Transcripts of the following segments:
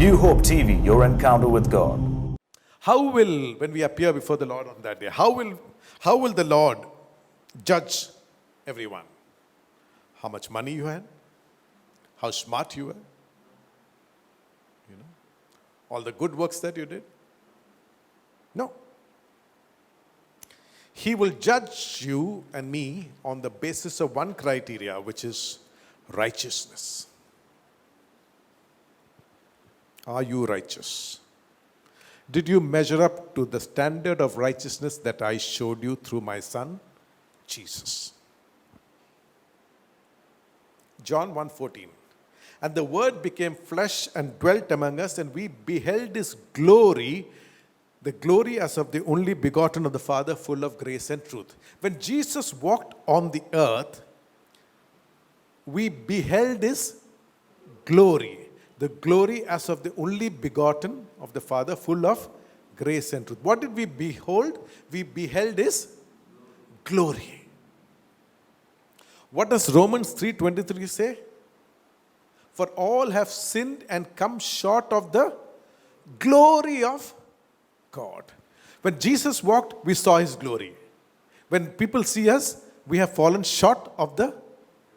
New Hope TV, your encounter with God. When we appear before the Lord on that day, how will the Lord judge everyone? How much money you had? How smart you were? All the good works that you did? No. He will judge you and me on the basis of one criteria, which is righteousness. Are you righteous? Did you measure up to the standard of righteousness that I showed you through my Son, Jesus? John 1:14. And the Word became flesh and dwelt among us, and we beheld His glory, the glory as of the only begotten of the Father, full of grace and truth. When Jesus walked on the earth, we beheld His glory. The glory as of the only begotten of the Father, full of grace and truth. What did we behold? We beheld His glory. What does Romans 3:23 say? For all have sinned and come short of the glory of God. When Jesus walked, we saw His glory. When people see us, we have fallen short of the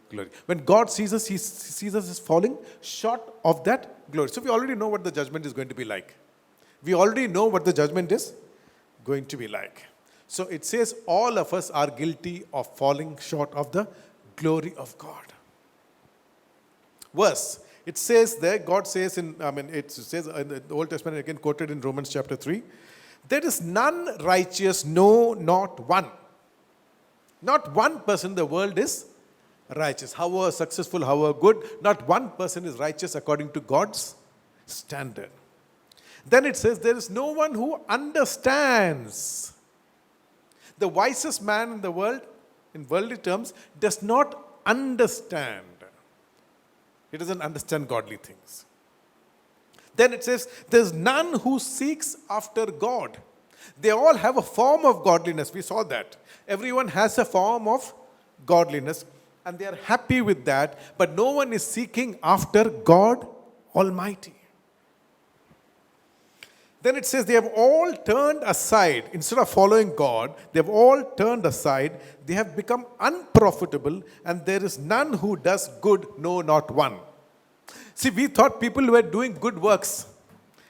glory. When God sees us, He sees us as falling short of that glory. So we already know what the judgment is going to be like. We already know what the judgment is going to be like. So it says all of us are guilty of falling short of the glory of God. Verse, it says there, God says it says in the Old Testament, again quoted in Romans chapter 3, there is none righteous, no, not one. Not one person in the world is righteous. However successful, however good, not one person is righteous according to God's standard. Then it says there is no one who understands. The wisest man in the world, in worldly terms, does not understand. He doesn't understand godly things. Then it says there's none who seeks after God. They all have a form of godliness. We saw that. Everyone has a form of godliness, and they are happy with that, but no one is seeking after God Almighty. Then it says they have all turned aside. Instead of following God, they have all turned aside. They have become unprofitable, and there is none who does good, no, not one. See, we thought people were doing good works.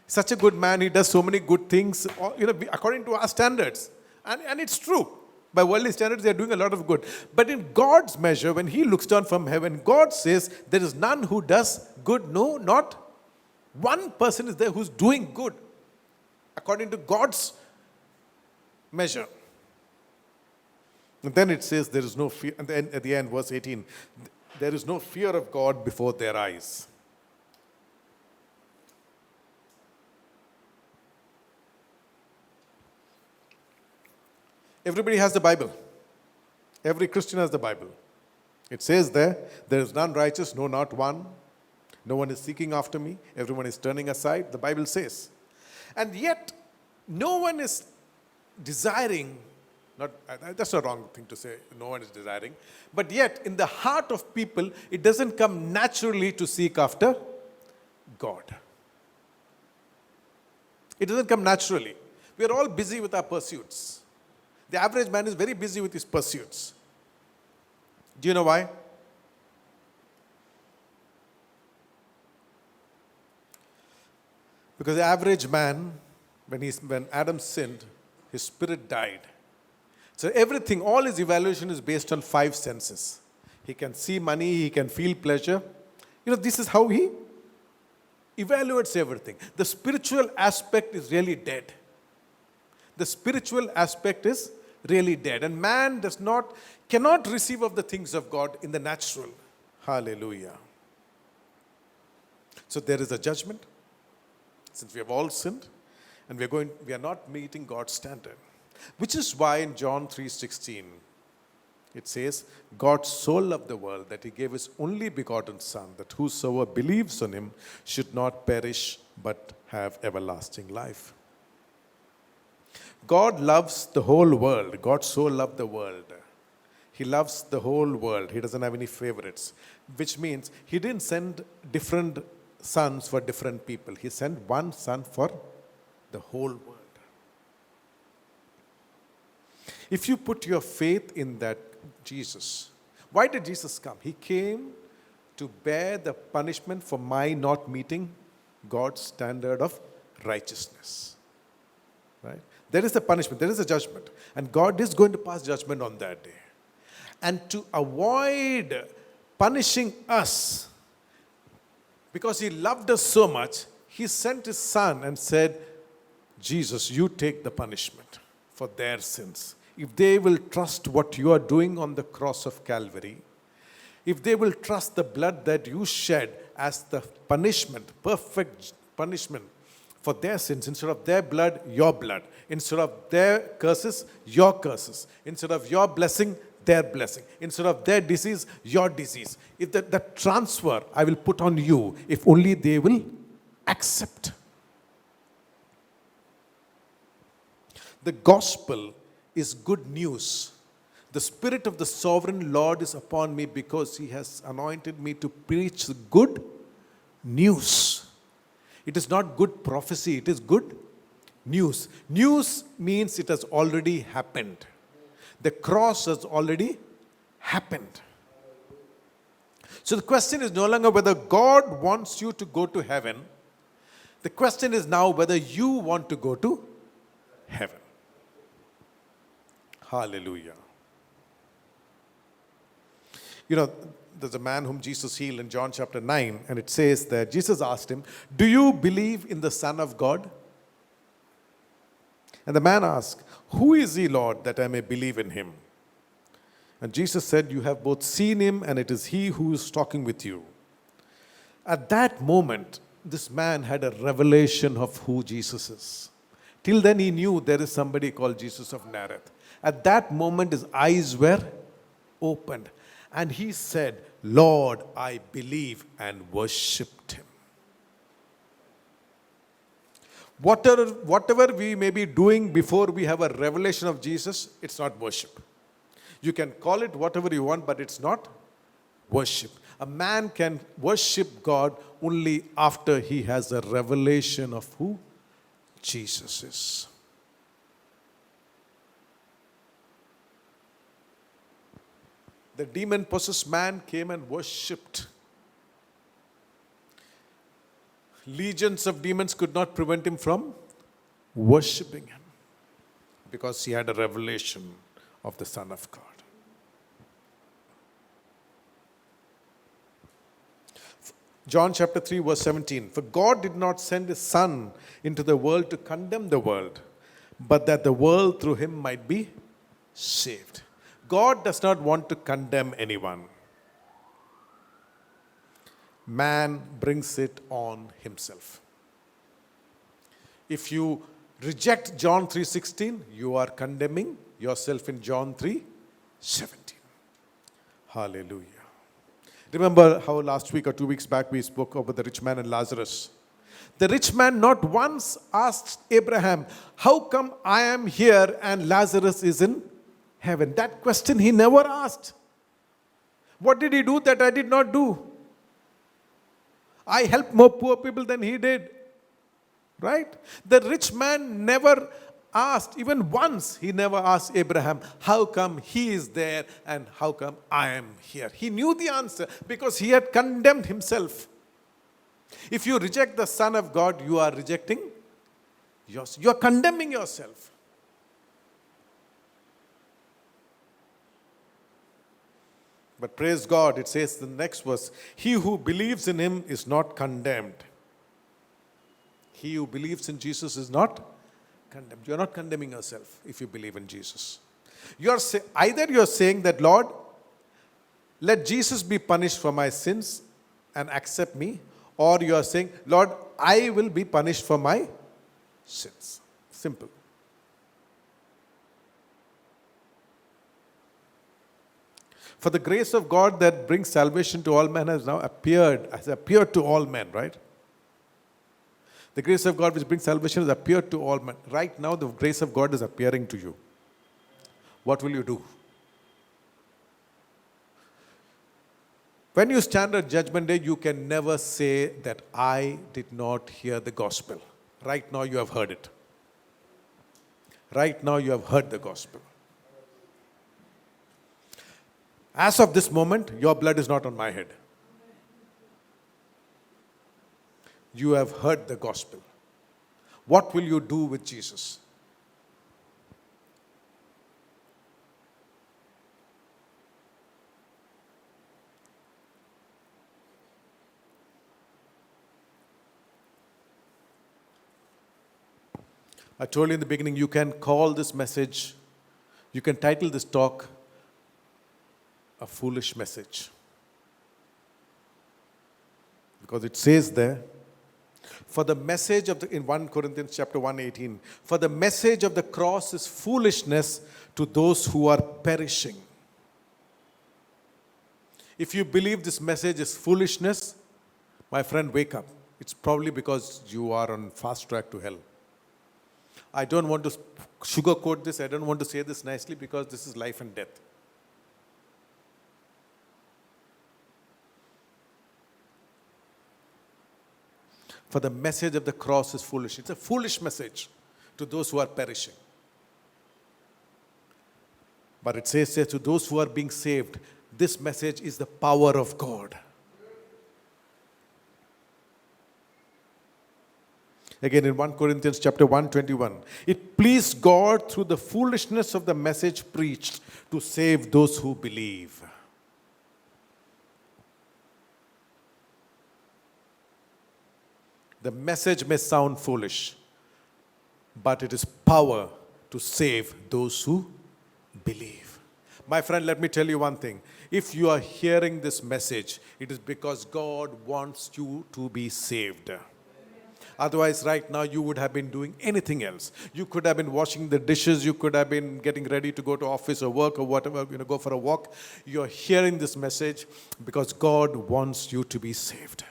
Such a good man, he does so many good things, according to our standards. And it's true. By worldly standards, they are doing a lot of good. But in God's measure, when He looks down from heaven, God says, there is none who does good, no, not one person is there who's doing good, according to God's measure. And then it says there is no fear, and then at the end, verse 18, there is no fear of God before their eyes. Everybody has the Bible. Every Christian has the Bible. It says there is none righteous, no, not one. No one is seeking after me. Everyone is turning aside, the Bible says. And yet, no one is desiring, that's a wrong thing to say, no one is desiring. But yet, in the heart of people, it doesn't come naturally to seek after God. It doesn't come naturally. We are all busy with our pursuits. The average man is very busy with his pursuits. Do you know why? Because the average man, when Adam sinned, his spirit died. So everything, all his evaluation is based on 5 senses. He can see money, he can feel pleasure. This is how he evaluates everything. The spiritual aspect is really dead. The spiritual aspect is really dead. And man cannot receive of the things of God in the natural. Hallelujah. So there is a judgment, since we have all sinned, and we are not meeting God's standard. Which is why in John 3:16, it says, God so loved the world that He gave His only begotten Son, that whosoever believes on Him should not perish but have everlasting life. God loves the whole world. God so loved the world. He loves the whole world. He doesn't have any favorites. Which means He didn't send different sons for different people. He sent one son for the whole world. If you put your faith in that Jesus, why did Jesus come? He came to bear the punishment for my not meeting God's standard of righteousness. Right? There is a punishment, there is a judgment, and God is going to pass judgment on that day. And to avoid punishing us, because He loved us so much, He sent His Son and said, Jesus, you take the punishment for their sins. If they will trust what you are doing on the cross of Calvary, if they will trust the blood that you shed as the punishment, perfect punishment for their sins, instead of their blood, your blood, instead of their curses, your curses, instead of your blessing, their blessing, instead of their disease, your disease. If that transfer I will put on you, if only they will accept. The gospel is good news. The Spirit of the Sovereign Lord is upon me because He has anointed me to preach good news. It is not good prophecy, it is good news. News means it has already happened. The cross has already happened. So the question is no longer whether God wants you to go to heaven. The question is now whether you want to go to heaven. Hallelujah. You know, there's a man whom Jesus healed in John chapter 9, and it says that Jesus asked him, do you believe in the Son of God? And the man asked, who is He, Lord, that I may believe in Him? And Jesus said, you have both seen Him, and it is He who is talking with you. At that moment, this man had a revelation of who Jesus is. Till then he knew there is somebody called Jesus of Nazareth. At that moment his eyes were opened. And he said, Lord, I believe, and worshipped Him. Whatever we may be doing before we have a revelation of Jesus, it's not worship. You can call it whatever you want, but it's not worship. A man can worship God only after he has a revelation of who Jesus is. The demon-possessed man came and worshipped. Legions of demons could not prevent him from worshipping Him because he had a revelation of the Son of God. John chapter 3 verse 17. For God did not send His Son into the world to condemn the world, but that the world through Him might be saved. God does not want to condemn anyone. Man brings it on himself. If you reject John 3:16, you are condemning yourself in John 3:17. Hallelujah. Remember how last week or 2 weeks back we spoke about the rich man and Lazarus. The rich man not once asked Abraham, how come I am here and Lazarus is in heaven? That question he never asked. What did he do that I did not do? I helped more poor people than he did. Right? The rich man never asked, even once, he never asked Abraham, how come he is there and how come I am here? He knew the answer because he had condemned himself. If you reject the Son of God, you are rejecting yourself. You are condemning yourself. But praise God, it says in the next verse, he who believes in Him is not condemned. He who believes in Jesus is not condemned. You are not condemning yourself if you believe in Jesus. Either you are saying that, Lord, let Jesus be punished for my sins and accept me, or you are saying, Lord, I will be punished for my sins. Simple. For the grace of God that brings salvation to all men has appeared to all men, right? The grace of God which brings salvation has appeared to all men. Right now, the grace of God is appearing to you. What will you do? When you stand at Judgment Day, you can never say that I did not hear the gospel. Right now you have heard it. Right now you have heard the gospel. As of this moment, your blood is not on my head. You have heard the gospel. What will you do with Jesus? I told you in the beginning, you can call this message, you can title this talk, a foolish message. Because it says there, for the message of in 1 Corinthians chapter 1:18, for the message of the cross is foolishness to those who are perishing. If you believe this message is foolishness, my friend, wake up. It's probably because you are on fast track to hell. I don't want to sugarcoat this. I don't want to say this nicely because this is life and death. For the message of the cross is foolish. It's a foolish message to those who are perishing. But it says here, to those who are being saved, this message is the power of God. Again in 1 Corinthians chapter 1:21, it pleased God through the foolishness of the message preached to save those who believe. The message may sound foolish, but it is power to save those who believe. My friend, let me tell you one thing. If you are hearing this message, it is because God wants you to be saved. Otherwise, right now, you would have been doing anything else. You could have been washing the dishes. You could have been getting ready to go to office or work or whatever, go for a walk. You're hearing this message because God wants you to be saved.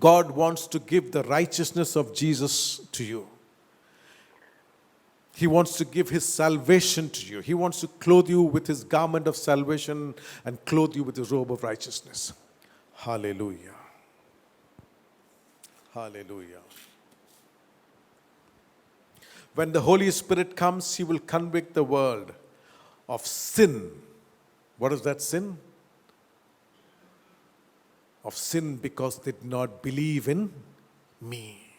God wants to give the righteousness of Jesus to you. He wants to give His salvation to you. He wants to clothe you with His garment of salvation and clothe you with His robe of righteousness. Hallelujah. Hallelujah. When the Holy Spirit comes, He will convict the world of sin. What is that sin? Of sin because they did not believe in me.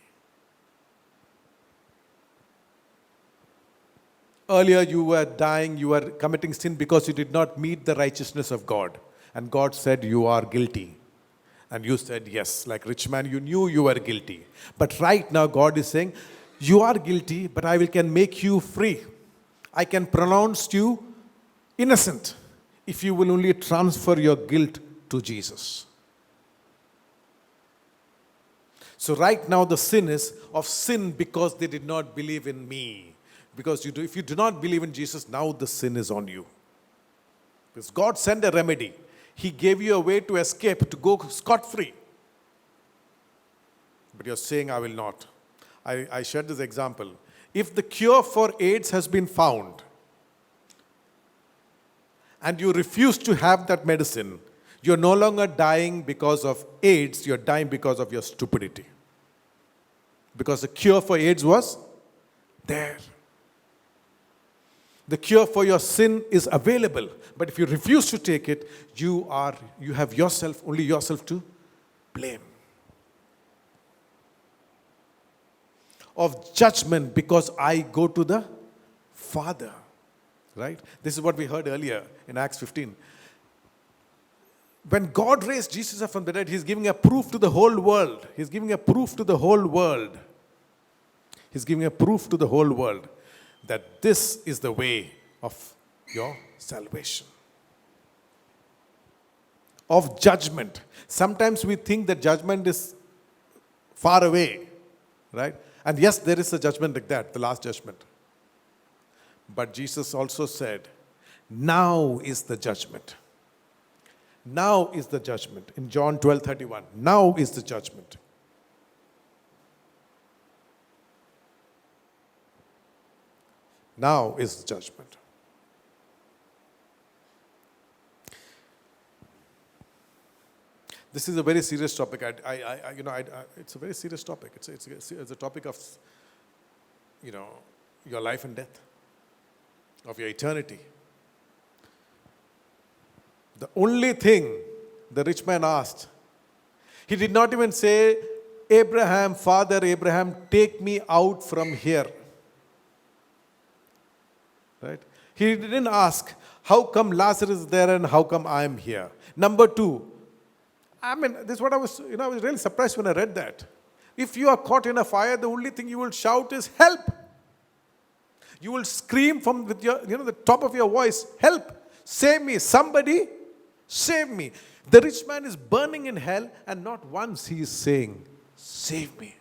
Earlier you were dying, you were committing sin because you did not meet the righteousness of God. And God said, you are guilty. And you said, yes, like rich man, you knew you were guilty. But right now God is saying, you are guilty, but I can make you free. I can pronounce you innocent if you will only transfer your guilt to Jesus. So right now the sin is of sin because they did not believe in me. Because if you do not believe in Jesus, now the sin is on you. Because God sent a remedy. He gave you a way to escape, to go scot-free. But you're saying, I will not. I shared this example. If the cure for AIDS has been found, and you refuse to have that medicine, you're no longer dying because of AIDS, you're dying because of your stupidity. Because the cure for AIDS was there. The cure for your sin is available. But if you refuse to take it, you have only yourself to blame. Of judgment because I go to the Father. Right? This is what we heard earlier in Acts 15. When God raised Jesus up from the dead, He's giving a proof to the whole world. He's giving a proof to the whole world. He's giving a proof to the whole world that this is the way of your salvation. Of judgment. Sometimes we think that judgment is far away, right? And yes, there is a judgment like that, the last judgment. But Jesus also said, now is the judgment. Now is the judgment. In John 12:31, now is the judgment. Now is the judgment. This is a very serious topic. It's a very serious topic. It's a topic of, your life and death, of your eternity. The only thing the rich man asked, he did not even say, Abraham, Father Abraham, take me out from here. Right? He didn't ask, how come Lazarus is there and how come I am here? Number two, this is what I was really surprised when I read that. If you are caught in a fire, the only thing you will shout is, help. You will scream with your, the top of your voice, help, save me, somebody save me. The rich man is burning in hell, and not once he is saying, save me.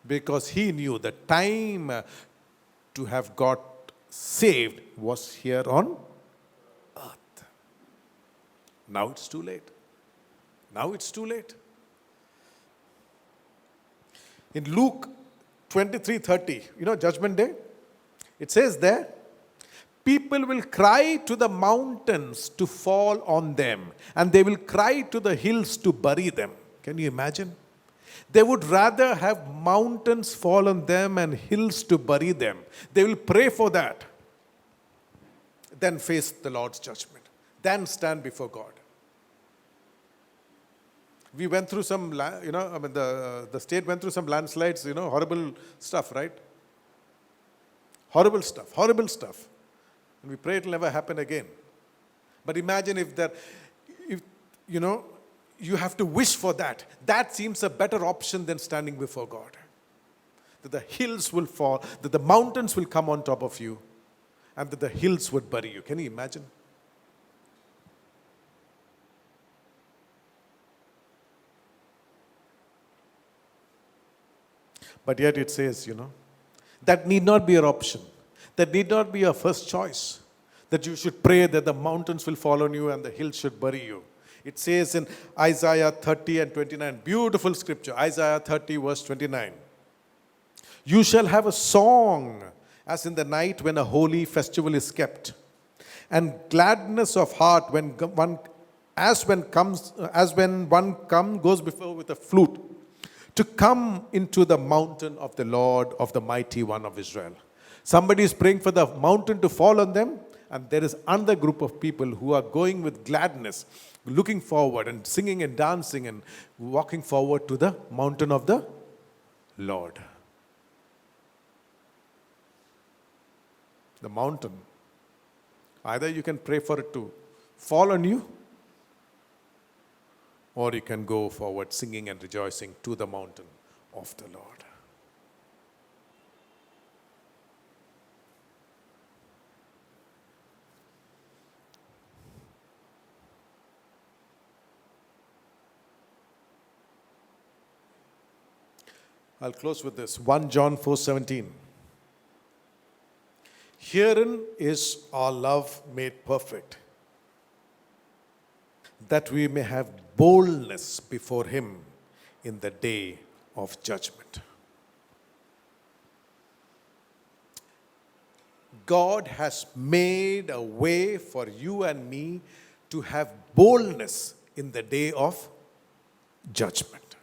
Because he knew the time to have got saved was here on earth. Now it's too late. Now it's too late. In Luke 23:30, Judgment Day, it says there, people will cry to the mountains to fall on them, and they will cry to the hills to bury them. Can you imagine? They would rather have mountains fall on them and hills to bury them. They will pray for that than face the Lord's judgment, than stand before God. We went through some, the state went through some landslides, horrible stuff, right? Horrible stuff. And we pray it will never happen again. But imagine if you have to wish for that. That seems a better option than standing before God. That the hills will fall, that the mountains will come on top of you, and that the hills would bury you. Can you imagine? But yet it says, that need not be your option. That need not be your first choice. That you should pray that the mountains will fall on you and the hills should bury you. It says in Isaiah 30 and 29, beautiful scripture, Isaiah 30 verse 29. You shall have a song as in the night when a holy festival is kept, and gladness of heart when one goes before with a flute, to come into the mountain of the Lord, of the mighty one of Israel. Somebody is praying for the mountain to fall on them, and there is another group of people who are going with gladness, looking forward and singing and dancing and walking forward to the mountain of the Lord. The mountain. Either you can pray for it to fall on you, or you can go forward singing and rejoicing to the mountain of the Lord. I'll close with this. 1 John 4:17. Herein is our love made perfect, that we may have boldness before Him in the day of judgment. God has made a way for you and me to have boldness in the day of judgment.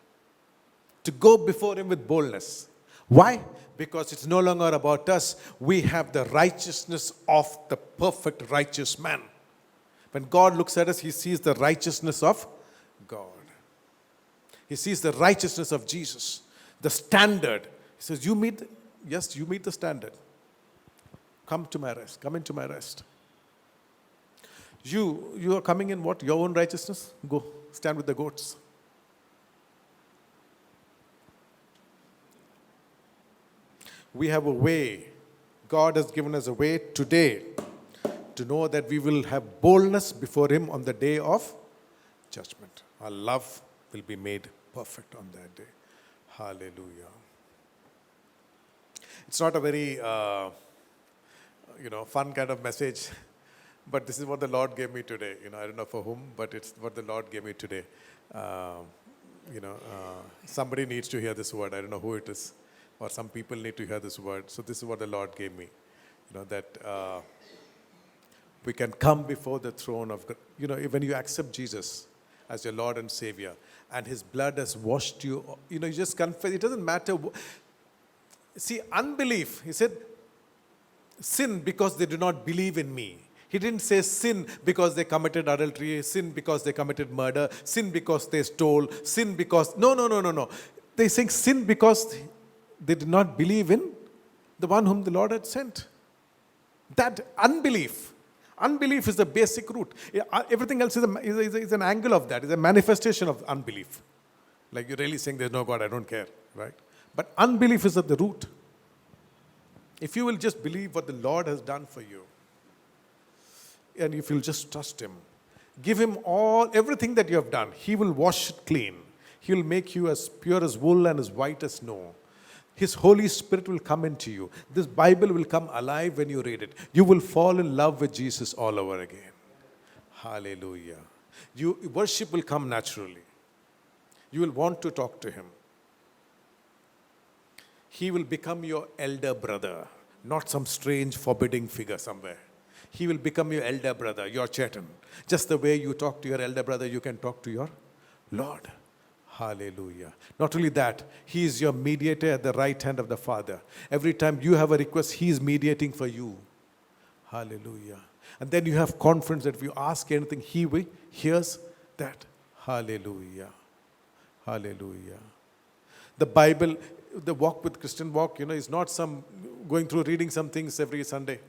To go before Him with boldness. Why? Because it's no longer about us. We have the righteousness of the perfect righteous man. When God looks at us, He sees the righteousness of God. He sees the righteousness of Jesus. The standard. He says, you meet the standard. Come to my rest. Come into my rest. You are coming in what? Your own righteousness? Go. Stand with the goats. We have a way. God has given us a way today to know that we will have boldness before Him on the day of judgment. Our love will be made perfect on that day. Hallelujah. It's not a very, fun kind of message, but this is what the Lord gave me today. I don't know for whom, but it's what the Lord gave me today. Somebody needs to hear this word. I don't know who it is. Or some people need to hear this word. So this is what the Lord gave me. That we can come before the throne of God. When you accept Jesus, as your Lord and Savior, and His blood has washed you. You know, you just confess. It doesn't matter. See, unbelief, He said, sin because they do not believe in me. He didn't say sin because they committed adultery, sin because they committed murder, sin because they stole, sin because. No. They're saying sin because they did not believe in the one whom the Lord had sent. That unbelief. Unbelief is the basic root. Everything else is an angle of that, is a manifestation of unbelief. Like you're really saying there's no God, I don't care, right? But unbelief is at the root. If you will just believe what the Lord has done for you, and if you'll just trust Him, give Him everything that you have done, He will wash it clean. He will make you as pure as wool and as white as snow. His Holy Spirit will come into you. This Bible will come alive when you read it. You will fall in love with Jesus all over again. Hallelujah. Worship will come naturally. You will want to talk to Him. He will become your elder brother, not some strange forbidding figure somewhere. He will become your elder brother, your Chetan. Just the way you talk to your elder brother, you can talk to your Lord. Hallelujah. Not only that, He is your mediator at the right hand of the Father. Every time you have a request, He is mediating for you. Hallelujah. And then you have confidence that if you ask anything, He hears that. Hallelujah. Hallelujah. The Bible, the walk with Christian walk, is not some going through reading some things every Sunday.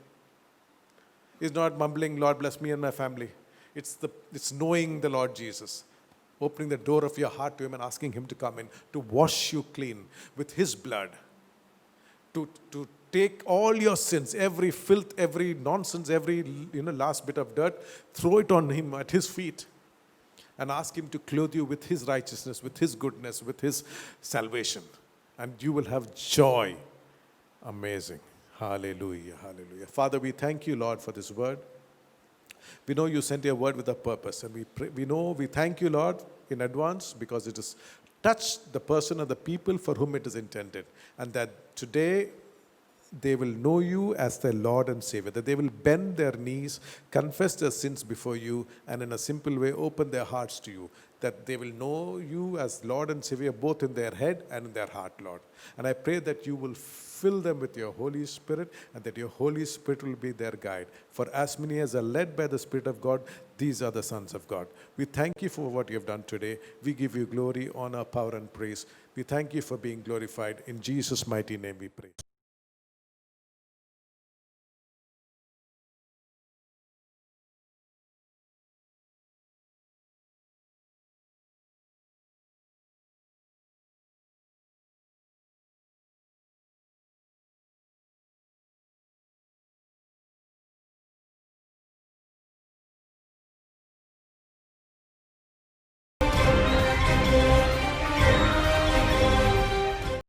It's not mumbling, Lord bless me and my family. It's knowing the Lord Jesus. Opening the door of your heart to Him and asking Him to come in, to wash you clean with His blood. To take all your sins, every filth, every nonsense, every last bit of dirt, throw it on Him at His feet. And ask Him to clothe you with His righteousness, with His goodness, with His salvation. And you will have joy. Amazing. Hallelujah, hallelujah. Father, we thank you, Lord, for this word. We know you sent your word with a purpose. And we thank you, Lord, in advance because it has touched the person or the people for whom it is intended. And that today they will know you as their Lord and Savior. That they will bend their knees, confess their sins before you, and in a simple way open their hearts to you. That they will know you as Lord and Savior both in their head and in their heart, Lord. And I pray that you will fill them with your Holy Spirit and that your Holy Spirit will be their guide. For as many as are led by the Spirit of God, these are the sons of God. We thank you for what you have done today. We give you glory, honor, power, and praise. We thank you for being glorified. In Jesus' mighty name we pray.